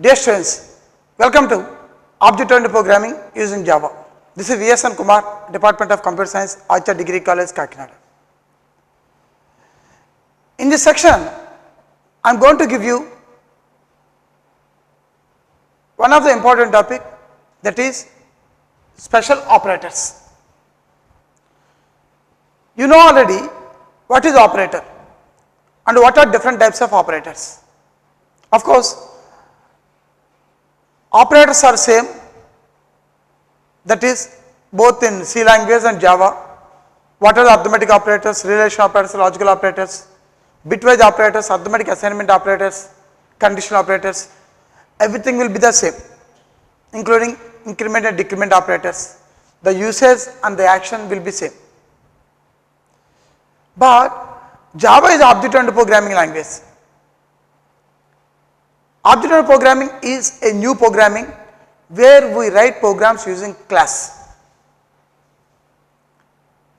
Dear students, welcome to Object-Oriented Programming using Java. This is V.S.N. Kumar, Department of Computer Science, Archer Degree College, Kakinada. In this section, I am going to give you one of the important topic, that is special operators. You know already what is operator and what are different types of operators. Of course, operators are same, that is both in C language and Java. What are the arithmetic operators, relation operators, logical operators, bitwise operators, arithmetic assignment operators, conditional operators, everything will be the same, including increment and decrement operators. The usage and the action will be same. But Java is object-oriented programming language. Object-oriented programming is a new programming where we write programs using class.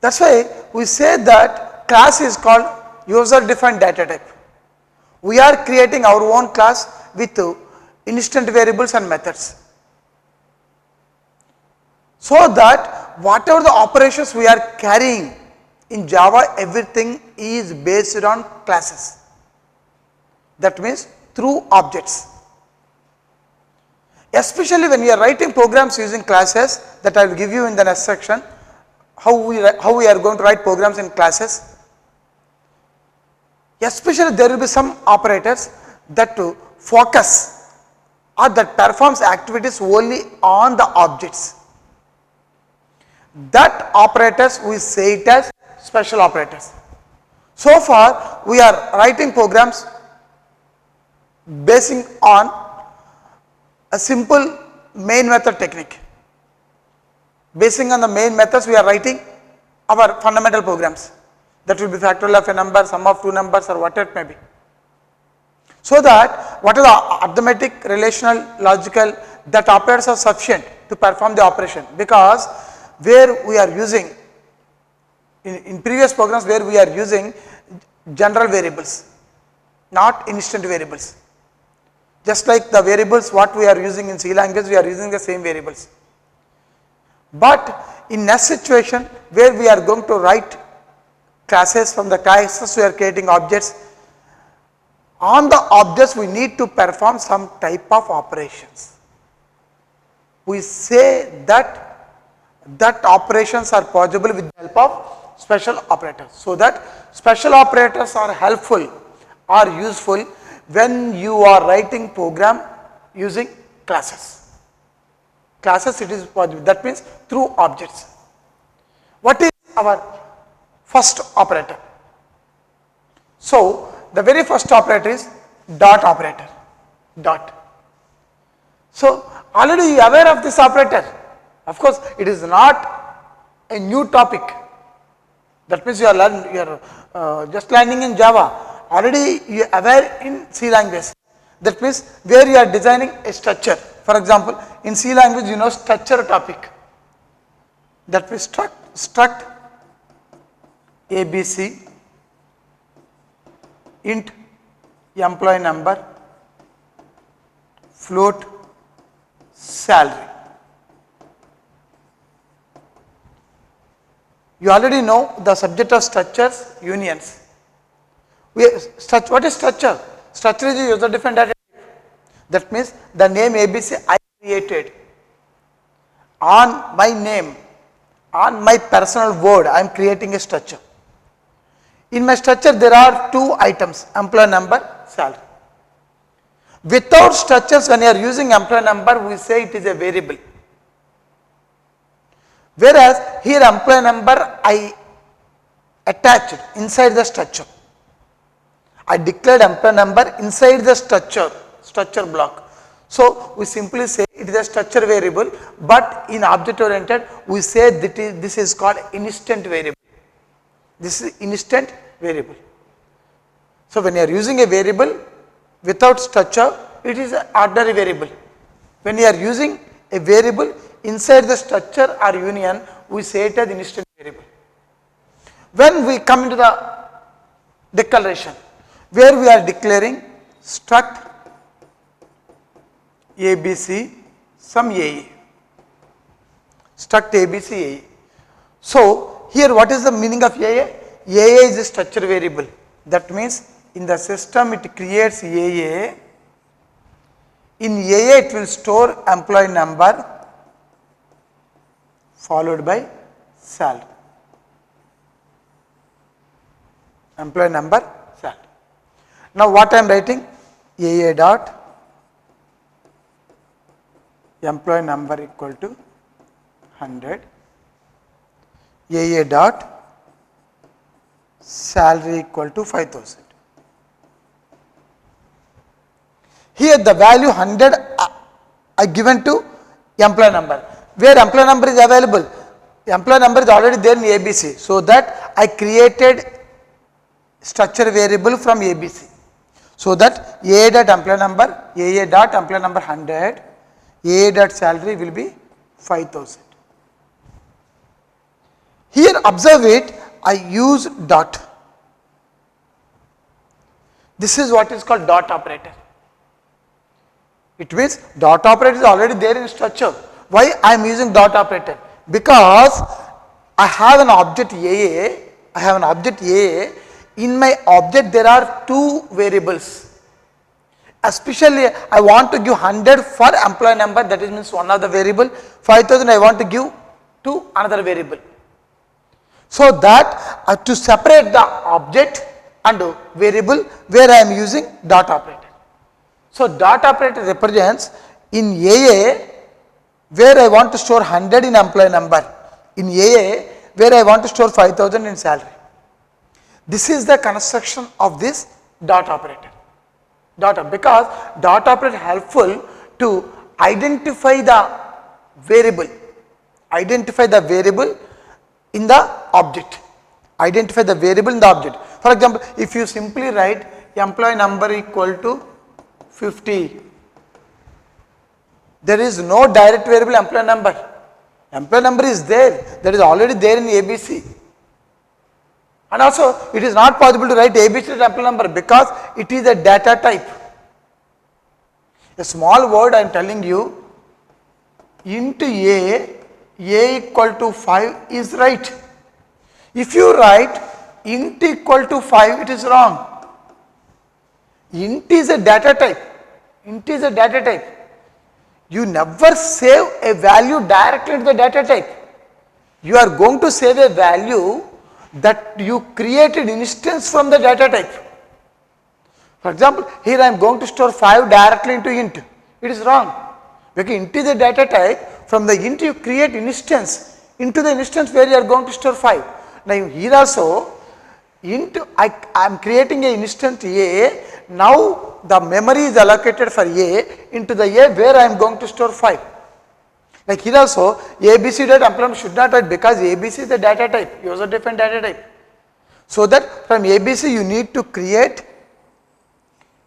That's why we say that class is called user-defined data type. We are creating our own class with instant variables and methods, so that whatever the operations we are carrying in Java, everything is based on classes. That means through objects. Especially when we are writing programs using classes, that I will give you in the next section, how we are going to write programs in classes. Especially there will be some operators that to focus or that performs activities only on the objects. That operators we say it as special operators. So far we are writing programs basing on a simple main method technique. Basing on the main methods we are writing our fundamental programs. That will be factorial of a number, sum of two numbers, or whatever it may be. So that what are the arithmetic, relational, logical, that operators are sufficient to perform the operation, because where we are using in previous programs where we are using general variables, not instant variables. Just like the variables what we are using in C language, we are using the same variables. But in next situation where we are going to write classes, from the classes we are creating objects, on the objects we need to perform some type of operations. We say that operations are possible with the help of special operators. So that special operators are helpful or useful when you are writing program using classes. Classes it is possible, that means through objects. What is our first operator? So the very first operator is dot operator, dot. So already you are aware of this operator. Of course it is not a new topic. That means you are just learning in Java. Already you are aware in C language. That means where you are designing a structure. For example, in C language you know structure topic. That means struct ABC int employee number float salary. You already know the subject of structures, unions. What is structure? Structure is a user-defined data type. That means the name ABC I created on my name, on my personal word, I am creating a structure. In my structure there are two items, employee number, salary. Without structures, when you are using employee number, we say it is a variable. Whereas here employee number I attached inside the structure. I declared employee number inside the structure block. So we simply say it is a structure variable, but in object oriented we say that this is called instant variable. This is instant variable. So when you are using a variable without structure, it is an ordinary variable. When you are using a variable inside the structure or union, we say it as instant variable. When we come into the declaration, where we are declaring struct ABC, some AA. Struct ABC, AA. So, here what is the meaning of AA? AA is a structure variable. That means in the system it creates AA. In AA it will store employee number followed by salary. Employee number, salary. Now what I am writing? AA dot employee number equal to 100. AA dot salary equal to 5,000. Here the value 100 I given to employee number. Where employee number is available? Employee number is already there in ABC. So that I created structure variable from ABC. So that AA dot employee number, AA dot employee number 100, AA dot salary will be 5,000. Here observe it, I use dot. This is what is called dot operator. It means dot operator is already there in structure. Why I am using dot operator? Because I have an object AA, in my object there are two variables. Especially I want to give 100 for employee number, that is means one of the variable, 5,000 I want to give to another variable. So that to separate the object and variable, where I am using dot operator. So dot operator represents in AA where I want to store 100 in employee number, in AA where I want to store 5,000 in salary. This is the construction of this dot operator. Because dot operator helpful to identify the variable in the object. Identify the variable in the object. For example, if you simply write employee number equal to 50, there is no direct variable employee number. Employee number is there, that is already there in ABC. And also it is not possible to write ABC employee number because it is a data type. A small word I am telling you, int A equal to 5 is right. If you write int equal to 5, it is wrong. Int is a data type. You never save a value directly to the data type. You are going to save a value that you created instance from the data type. For example, here I am going to store 5 directly into int. It is wrong. Because int is a data type, from the int you create instance into the instance where you are going to store 5. Now here also int I am creating an instance A. Now the memory is allocated for A into the A where I am going to store 5. Like here also ABC dot employee should not write because ABC is the data type, user defined data type. So that from ABC you need to create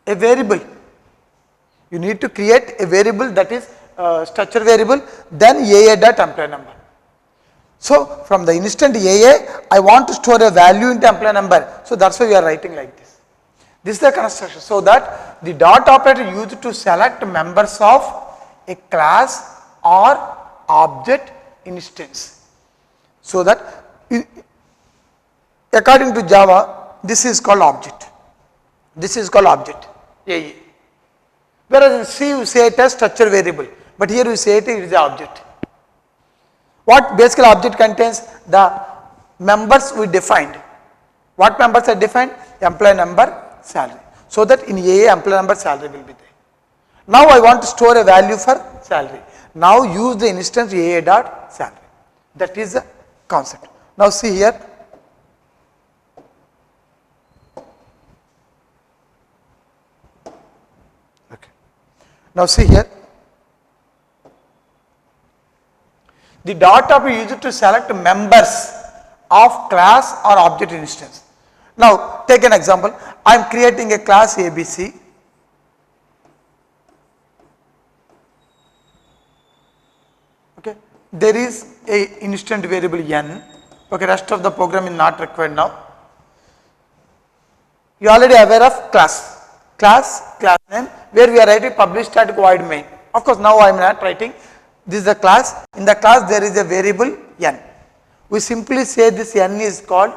a variable. You need to create a variable that is structure variable, then AA dot employee number. So from the instant AA, I want to store a value into employee number. So that's why we are writing like this. This is the construction. So that the dot operator used to select members of a class or object instance. So that according to Java, this is called object. This is called object, AA. Whereas in C you say it as structure variable, but here you say it is the object. What basically object contains? The members we defined. What members are defined? Employee number, salary. So that in AA employee number, salary will be there. Now I want to store a value for salary. Now use the instance AA dot salary. That is the concept. Now see here. Okay. Now see here. The dot operator used to select members of class or object instance. Now take an example. I am creating a class ABC. Okay. There is a instant variable n. Okay, rest of the program is not required now. You are already aware of class name where we are writing public static void main. Of course, now I am not writing. This is the class. In the class, there is a variable n. We simply say this n is called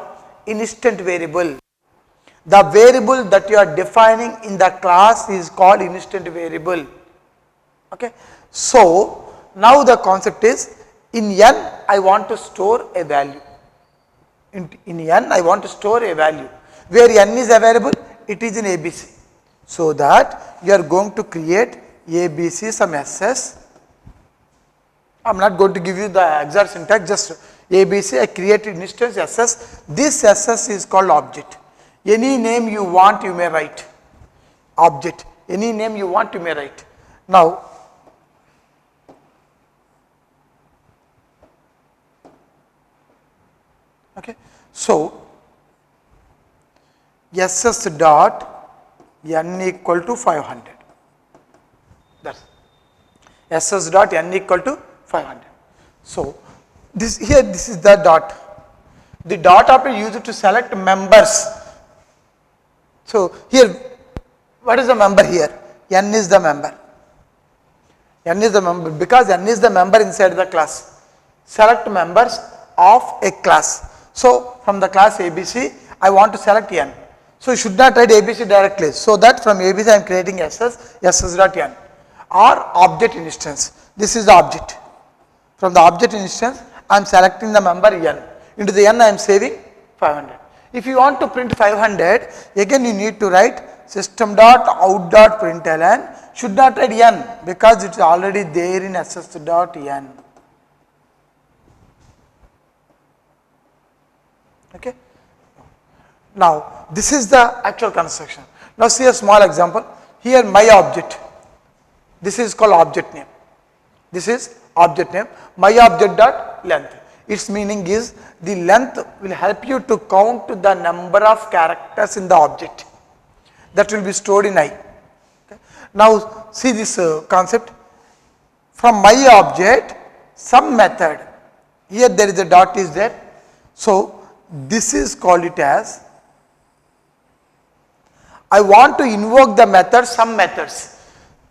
instant variable. The variable that you are defining in the class is called instant variable. Okay. So, now the concept is, in n I want to store a value. In n I want to store a value. Where n is available, it is in ABC. So that you are going to create ABC some SS. I am not going to give you the exact syntax, just ABC, I created instance SS. This SS is called object. Any name you want, you may write. Object. Any name you want, you may write. Now, okay. So, SS dot n equal to 500. That's SS dot n equal to 500. So, this is the dot. The dot operator used to select members. So, here what is the member here? N is the member. N is the member because n is the member inside the class. Select members of a class. So, from the class ABC, I want to select n. So, you should not write ABC directly. So, that from ABC I am creating SS dot n or object instance. This is the object. From the object instance, I am selecting the member n. Into the n I am saving 500. If you want to print 500, again you need to write system dot out dot println. Should not write n because it is already there in SS dot n. Okay. Now, this is the actual construction. Now, see a small example. Here my object. This is called object name. This is object name. My object dot length. Its meaning is the length will help you to count the number of characters in the object that will be stored in I. Okay. Now, see this concept. From my object, some method. Here there is a dot is there. So, this is called it as, I want to invoke the method some methods.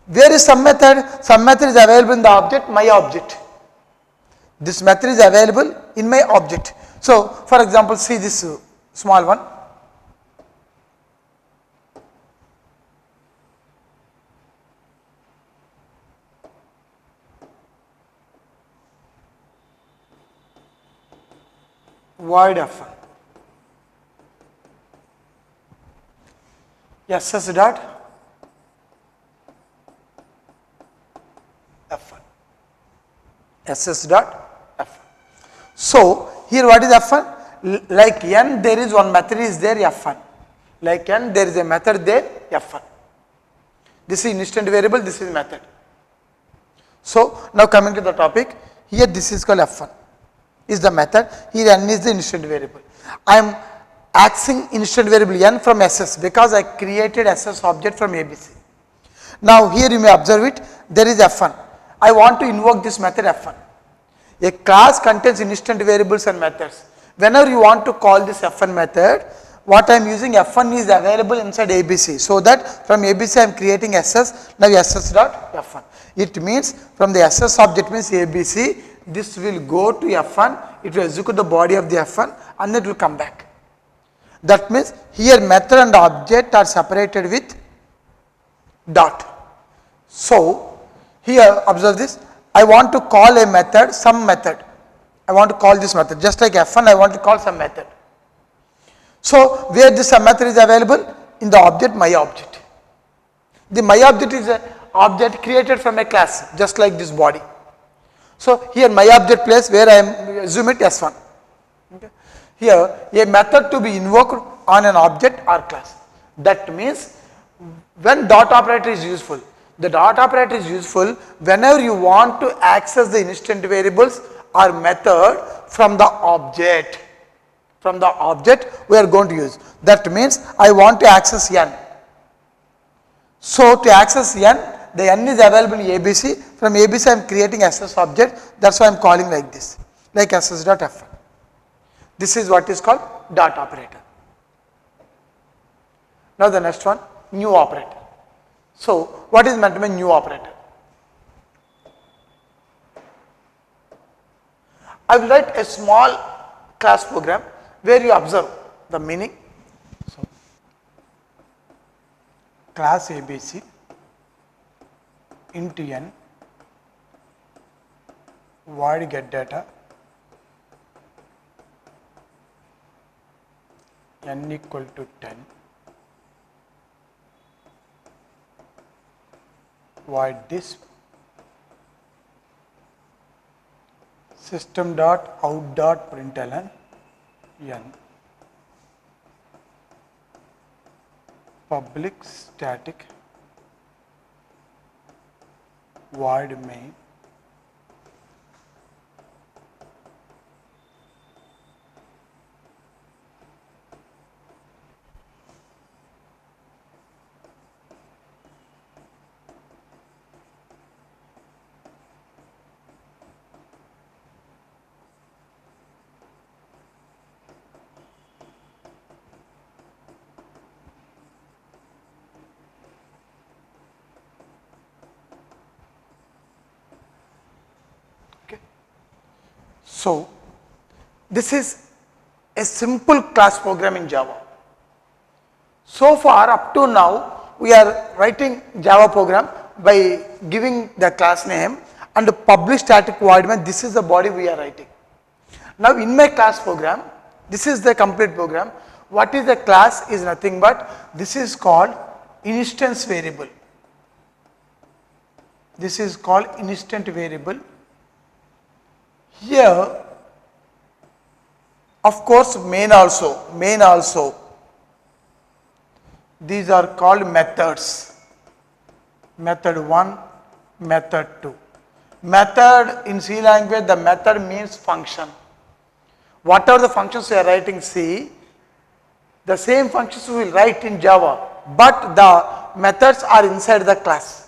Where is some method? Some method is available in the object my object. This method is available in my object. So, for example, see this small one. Void F1. SS dot F1. SS dot F1. So, here what is F1? Like n there is one method is there F1. Like n there is a method there F1. This is instant variable, this is method. So, now coming to the topic, here this is called F1 is the method, here n is the instant variable. I am accessing instant variable n from SS because I created SS object from ABC. Now, here you may observe it, there is F1. I want to invoke this method F1. A class contains instant variables and methods. Whenever you want to call this F1 method, what I am using F1 is available inside ABC. So, that from ABC I am creating SS, now SS dot F1. It means from the SS object means ABC, this will go to F1, it will execute the body of the F1 and it will come back. That means here method and object are separated with dot. So, here observe this, I want to call a method, some method. I want to call this method, just like F1 I want to call some method. So, where this some method is available? In the object my object. The my object is an object created from a class, just like this body. So, here my object place where I am assume it S1. Okay. Here a method to be invoked on an object or class. That means when dot operator is useful, the dot operator is useful whenever you want to access the instant variables or method from the object. From the object we are going to use. That means I want to access n. So, to access n, the n is available in ABC. From ABC I am creating SS object, that is why I am calling like this, like SS dot F1. This is what is called dot operator. Now, the next one, new operator. So, what is meant by new operator? I will write a small class program where you observe the meaning. So, class ABC int n void get data n equal to 10 void disp system dot out dot println n public static void main So, this is a simple class program in Java. So far up to now we are writing Java program by giving the class name and the public static void main. This is the body we are writing. Now in my class program, this is the complete program. What is the class is nothing but this is called instance variable. This is called instant variable. Here, of course, main also. These are called methods. Method 1, method 2. Method in C language, the method means function. Whatever the functions we are writing C, the same functions we will write in Java, but the methods are inside the class.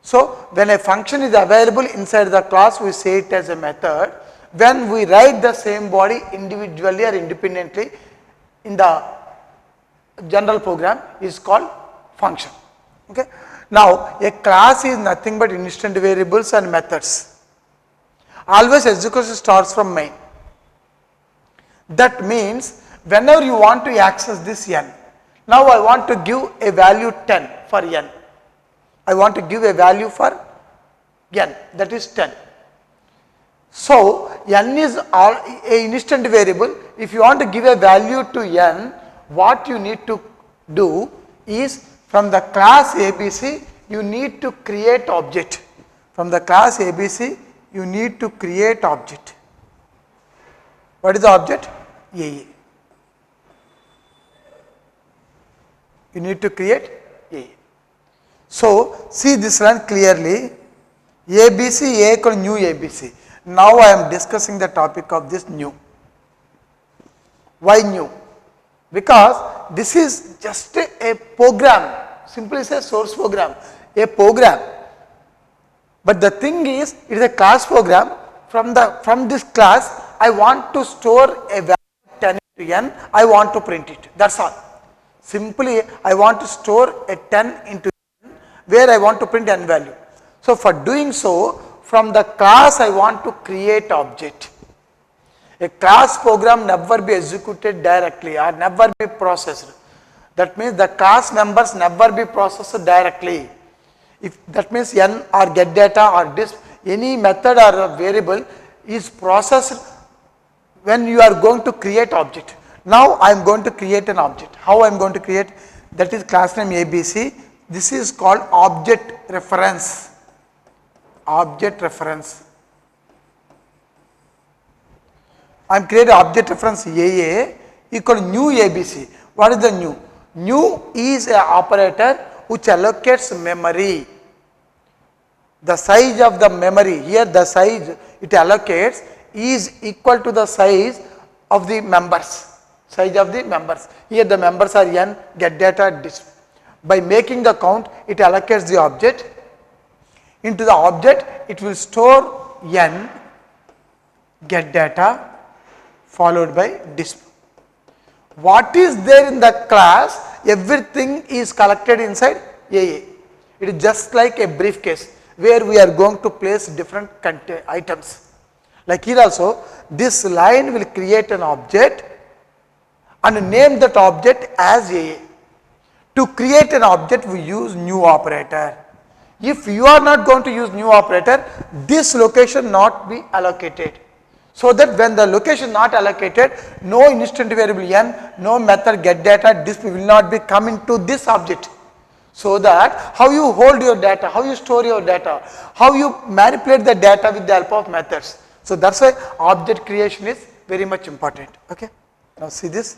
So, when a function is available inside the class, we say it as a method. When we write the same body individually or independently in the general program is called function. Okay. Now, a class is nothing but instant variables and methods. Always execution starts from main. That means whenever you want to access this n, now I want to give a value 10 for n. I want to give a value for n, that is 10. So, n is an instant variable. If you want to give a value to n, what you need to do is from the class ABC, you need to create object. From the class ABC, you need to create object. What is the object? AA. You need to create AA. So, see this line clearly, ABC, A equal new ABC. Now, I am discussing the topic of this new. Why new? Because this is just a program, simply say source program, a program. But the thing is, it is a class program. From this class, I want to store a value 10 into n, I want to print it, that is all. Simply, I want to store a 10 into n, where I want to print n value. So, for doing so, from the class I want to create object. A class program never be executed directly or never be processed. That means the class members never be processed directly. If that means n or get data or disp, any method or variable is processed when you are going to create object. Now I am going to create an object. How I am going to create? That is class name ABC. This is called object reference. Object reference. I am creating object reference AA equal new ABC. What is the new? New is an operator which allocates memory. The size of the memory, here the size it allocates is equal to the size of the members. Size of the members. Here the members are n, get data, disp. By making the count, it allocates the object. Into the object, it will store n, get data, followed by disp. What is there in the class? Everything is collected inside AA. It is just like a briefcase where we are going to place different items. Like here also, this line will create an object and name that object as A. To create an object, we use new operator. If you are not going to use new operator, this location not be allocated. So that when the location not allocated, no instant variable n, no method get data, this will not be coming to this object. So that how you hold your data, how you store your data, how you manipulate the data with the help of methods. So that's why object creation is very much important. Okay. Now see this.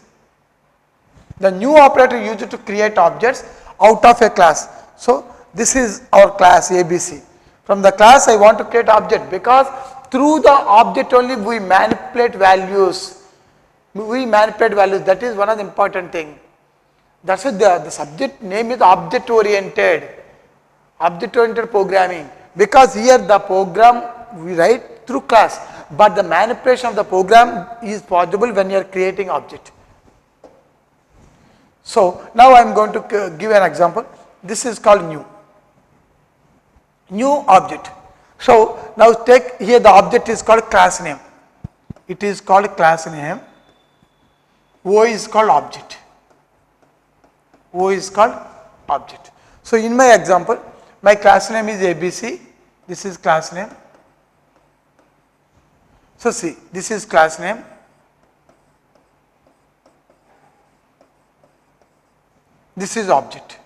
The new operator used to create objects out of a class. So this is our class ABC. From the class I want to create object, because through the object only we manipulate values. We manipulate values. That is one of the important thing. That's why the subject name is object oriented programming, because here the program we write through class, but the manipulation of the program is possible when you are creating object. So now I am going to give an example. This is called new object. So now take here the object is called class name. It is called class name. O is called object. O is called object. So in my example, my class name is ABC. This is class name. So see, this is class name. This is object.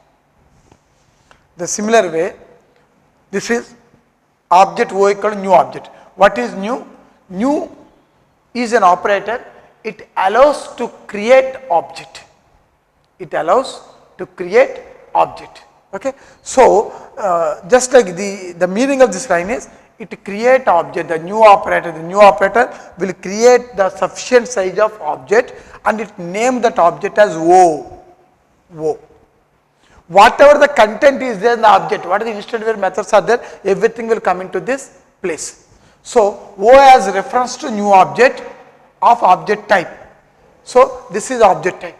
The similar way, this is object O equal to new object. What is new? New is an operator. It allows to create object. It allows to create object. Okay. So just like the meaning of this line is, it create object. The new operator will create the sufficient size of object and it name that object as O. Whatever the content is there in the object, what are the instant variable methods are there, everything will come into this place. So O has reference to new object of object type. So this is object type.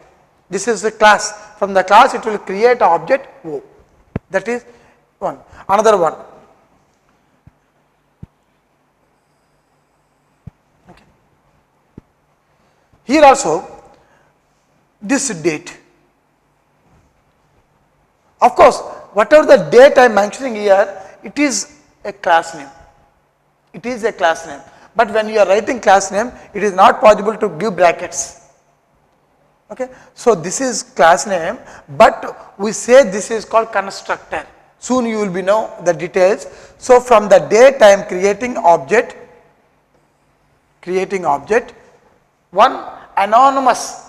This is the class. From the class it will create object O. That is one. Another one. Okay. Here also this date. Of course, whatever the date I am mentioning here, it is a class name. It is a class name. But when you are writing class name, it is not possible to give brackets. Okay. So this is class name, but we say this is called constructor. Soon you will be know the details. So from the date I am creating object, one anonymous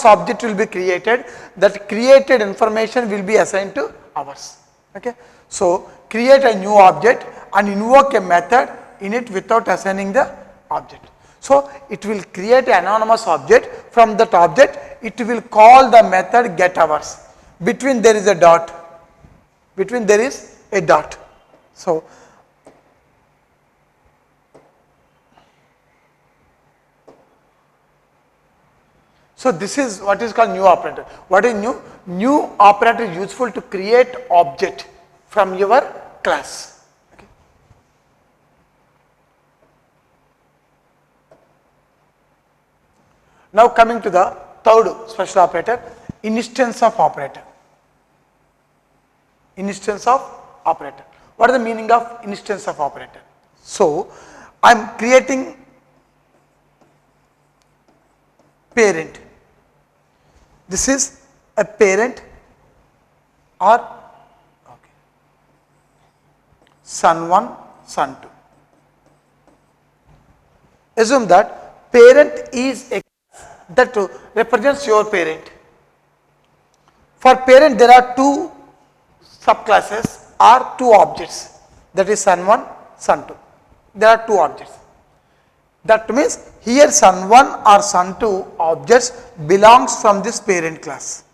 object will be created. That created information will be assigned to ours. Okay. So create a new object and invoke a method in it without assigning the object. So it will create an anonymous object. From that object it will call the method getHours. Between there is a dot. So this is what is called new operator. What is new? New operator is useful to create object from your class. Okay. Now coming to the third special operator, instance of operator. Instance of operator. What is the meaning of instance of operator? So I am creating parent. This is a parent or son1, son2. Assume that parent is a class that represents your parent. For parent there are two subclasses or two objects, that is son1, son2. There are two objects. That means here son1 or son2 objects belongs from this parent class.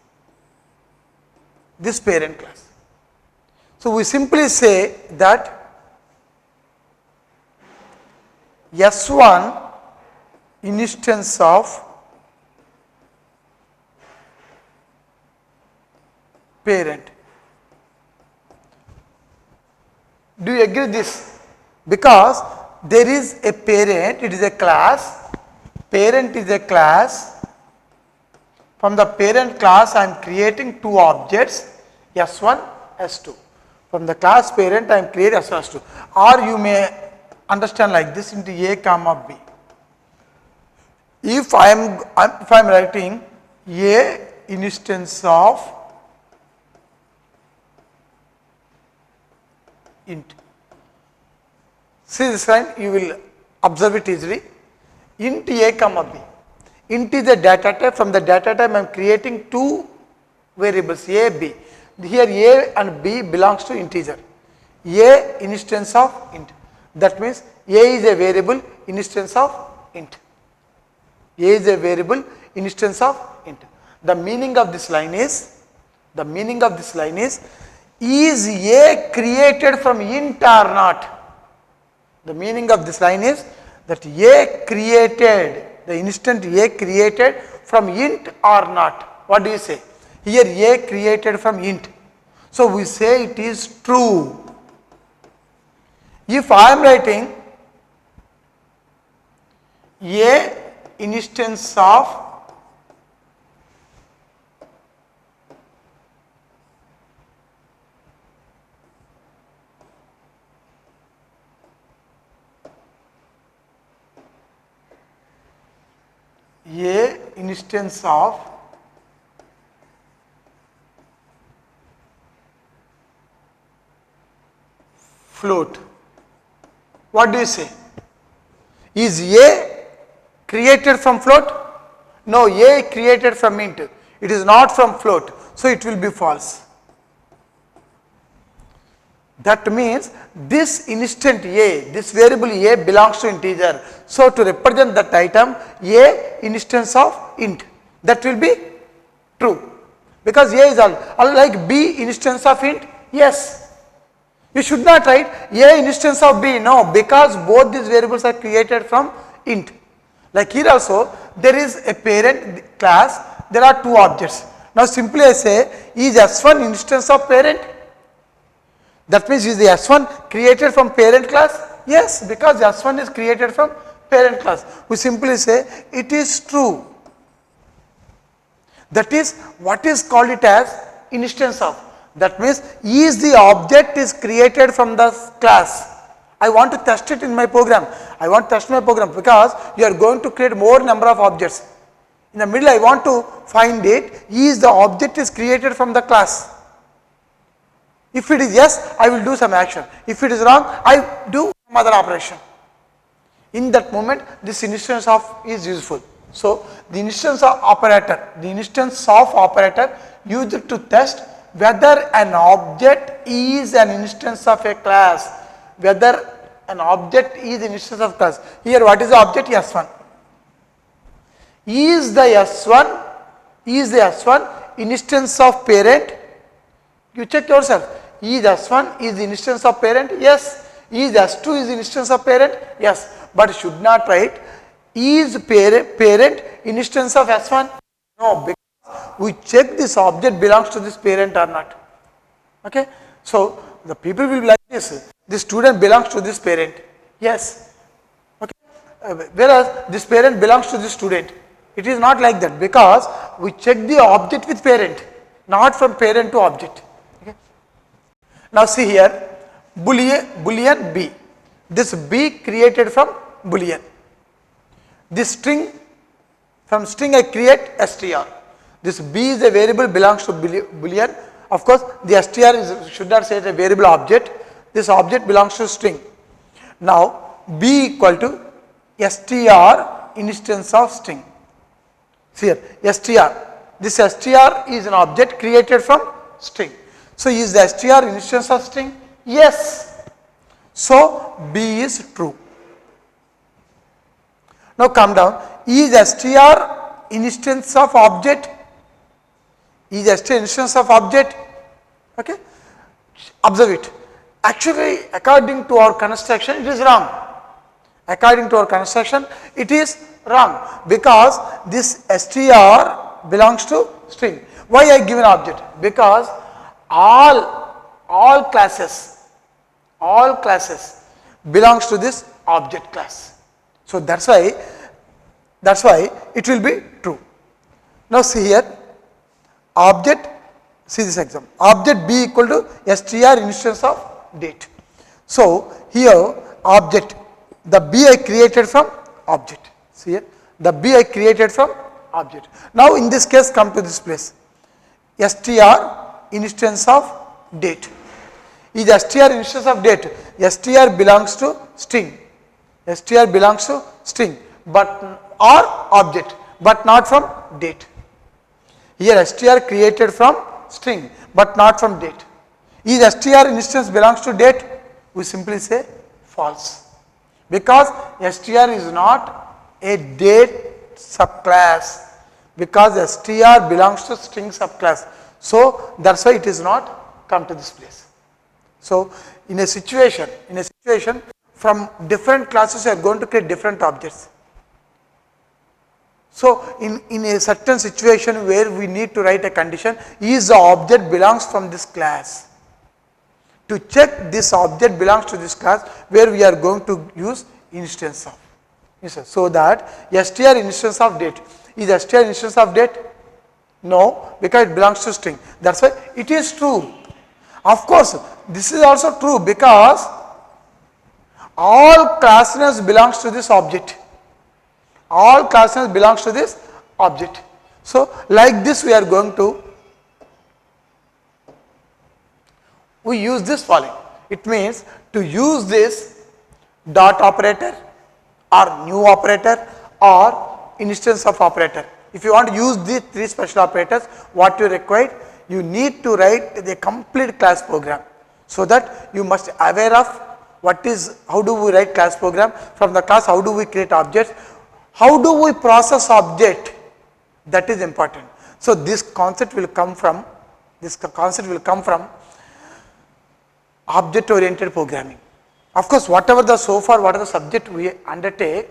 So we simply say that S1 instance of parent. Do you agree this? Because there is a parent, it is a class, parent is a class. From the parent class I am creating two objects S1, S2. From the class parent I am creating S1, S2. Or you may understand like this into A comma B. If I am writing A instance of int. See this line, you will observe it easily. Int A comma B. Int is a data type. From the data type I am creating two variables A, B. Here A and B belongs to integer. A instance of int. That means A is a variable instance of int. A is a variable instance of int. The meaning of this line is, is A created from int or not? The meaning of this line is that A created, the instant A created from int or not. What do you say? Here A created from int. So we say it is true. If I am writing A instance of A instance of float. What do you say? Is A created from float? No, A created from int. It is not from float. So it will be false. That means this instant A, this variable A belongs to integer. So to represent that item, A instance of int, that will be true. Because A is like B instance of int, yes. You should not write A instance of B, no, because both these variables are created from int. Like here also, there is a parent class, there are two objects. Now simply I say, is S1 instance of parent? That means is the S1 created from parent class? Yes, because S1 is created from parent class. We simply say it is true. That is what is called it as instance of. That means is the object is created from the class. I want to test it in my program. I want to test my program because you are going to create more number of objects. In the middle I want to find it, is the object is created from the class. If it is yes, I will do some action. If it is wrong, I do some other operation. In that moment, this instance of is useful. So the instance of operator used to test whether an object is an instance of a class. Whether an object is an instance of class. Here what is the object? S1. Is the S1 instance of parent? You check yourself. Is S1 is the instance of parent? Yes. Is S2 is the instance of parent? Yes. But should not write is parent instance of S1? No, because we check this object belongs to this parent or not. Okay. So the people will be like this. This student belongs to this parent. Yes. Okay. Whereas this parent belongs to this student. It is not like that because we check the object with parent, not from parent to object. Okay. Now see here, boolean B. This B created from boolean. This string, from string I create str. This B is a variable belongs to boolean. Of course, the str should not say a variable object. This object belongs to string. Now B equal to str instance of string. See here, str. This str is an object created from string. So is the str instance of string? Yes. So B is true. Now come down. Is str instance of object? Is str instance of object? Okay. Observe it. Actually, according to our construction, it is wrong. According to our construction, it is wrong because this str belongs to string. Why I give an object? Because all classes belongs to this object class. So that's why it will be true. Now see here, object, see this example, object B equal to str instance of date. So here object, the B I created from object, see here, the B I created from object. Now in this case come to this place, str instance of date. Is str instance of date, str belongs to string, str belongs to string, but or object, but not from date. Here str created from string, but not from date. Is str instance belongs to date? We simply say false, because str is not a date subclass, because str belongs to string subclass. So that's why it is not come to this place. So in a situation from different classes you are going to create different objects. So in a certain situation where we need to write a condition, is the object belongs from this class. To check this object belongs to this class, where we are going to use instance of. So that str instance of date, is str instance of date? No, because it belongs to string. That's why it is true. Of course, this is also true, because all classes belongs to this object. All classes belongs to this object. So like this we are going to, we use this following. It means to use this dot operator or new operator or instance of operator. If you want to use these three special operators, what you require, you need to write the complete class program, so that you must aware of what is, how do we write class program, from the class how do we create objects, how do we process object, that is important. So this concept will come from object oriented programming. Of course, whatever the subject we undertake,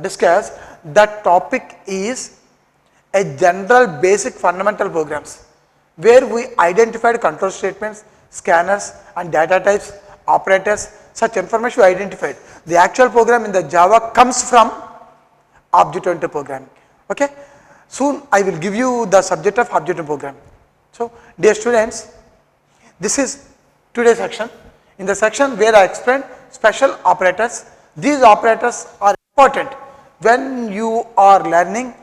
discuss, that topic is a general basic fundamental programs, where we identified control statements, scanners and data types, operators, such information we identified. The actual program in the Java comes from object oriented programming. Okay. Soon I will give you the subject of object oriented programming. So dear students, this is today's section. In the section where I explained special operators, these operators are important when you are learning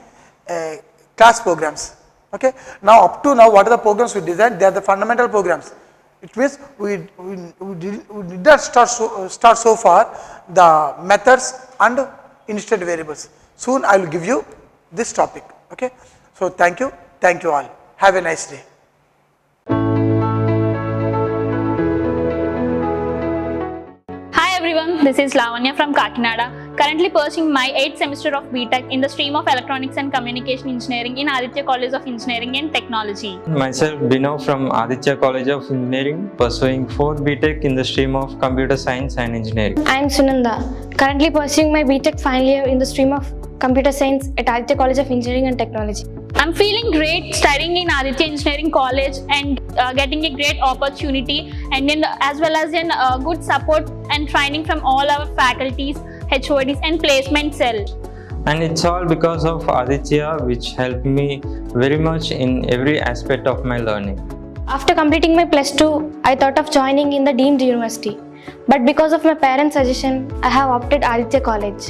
class programs. Okay. Now up to now, what are the programs we designed? They are the fundamental programs. It means we did not start so far the methods and instant variables. Soon I will give you this topic. Okay. So thank you all. Have a nice day. Hi everyone, this is Lavanya from Kakinada, currently pursuing my 8th semester of BTech in the stream of Electronics and Communication Engineering in Aditya College of Engineering and Technology. Myself Bino from Aditya College of Engineering, pursuing 4th BTech in the stream of Computer Science and Engineering. I am Sunanda, currently pursuing my BTech final year in the stream of Computer Science at Aditya College of Engineering and Technology. I'm feeling great studying in Aditya Engineering College and getting a great opportunity, and as well as good support and training from all our faculties, HODs and placement cell. And it's all because of Aditya, which helped me very much in every aspect of my learning. After completing my plus 2, I thought of joining in the deemed university. But because of my parents' suggestion, I have opted Aditya College.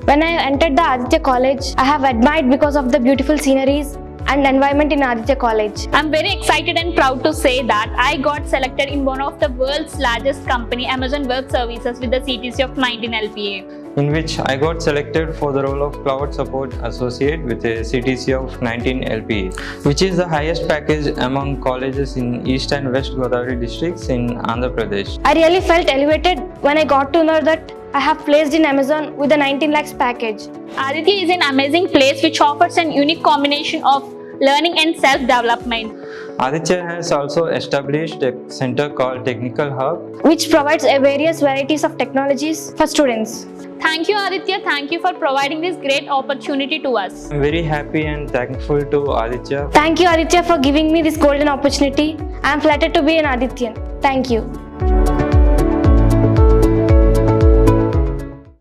When I entered the Aditya College, I have admired because of the beautiful sceneries and environment in Aditya College. I'm very excited and proud to say that I got selected in one of the world's largest company, Amazon Web Services, with the CTC of 19 LPA. In which I got selected for the role of Cloud Support Associate with a CTC of 19 LPA, which is the highest package among colleges in East and West Godavari districts in Andhra Pradesh. I really felt elevated when I got to know that I have placed in Amazon with the 19 lakhs package. Aditya is an amazing place which offers an unique combination of learning and self-development. Aditya has also established a center called Technical Hub, which provides a various varieties of technologies for students. Thank you Aditya, thank you for providing this great opportunity to us. I'm very happy and thankful to Aditya. Thank you Aditya for giving me this golden opportunity. I am flattered to be an Adityan. Thank you.